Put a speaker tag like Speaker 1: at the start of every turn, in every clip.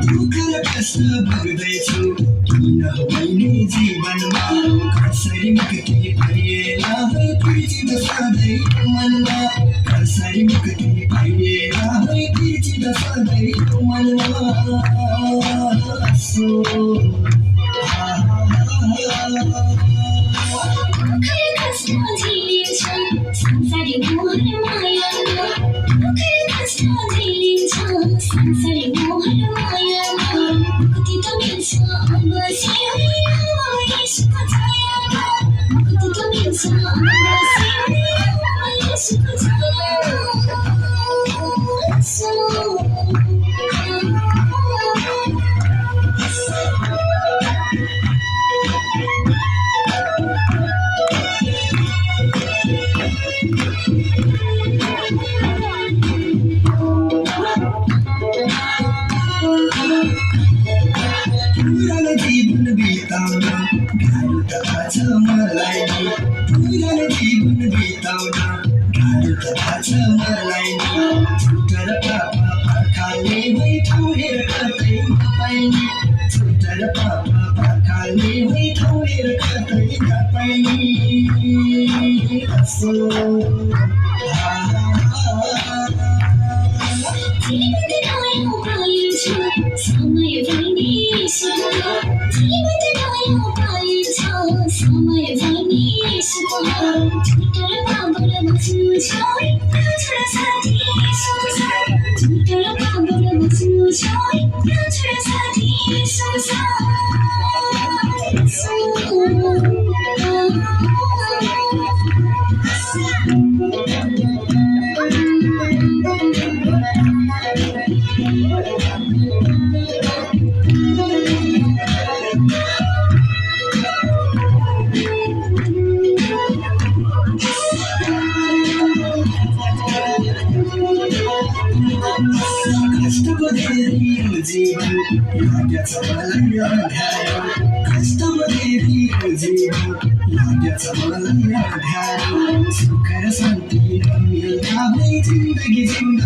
Speaker 1: दुःखर प्रश्न भग्दैछु किन मैले जीवनमा कसरी मुक्ति पाइएला है पीडित सधैँ मनमा कसरी मुक्ति पाइएला है पीडित सधैँ मनमा पुरानो जीवन बिताउन गाह्रो त थाहा छ मलाई नि पुरानो जीवन बिताउन गाह्रो त थाहा छ मलाई नि झुटा र पापा पर्खाल्ने भई ठाउँ हेर कतै नपाइने झुटा र पापा पर्खाल्ने भई ठाउँ हेर कतै नपाइने कष्टको धेरै जीवन लाग्छ मलाई अँध्यारो कष्टको धेरै जीवन लाग्छ मलाई अँध्यारो सुख र शान्ति नमिल्दा भई जिन्दगी जिउन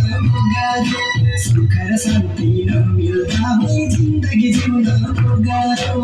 Speaker 1: गाह्रो सुख र शान्ति नमिल्दा भई जिन्दगी जिउन गाह्रो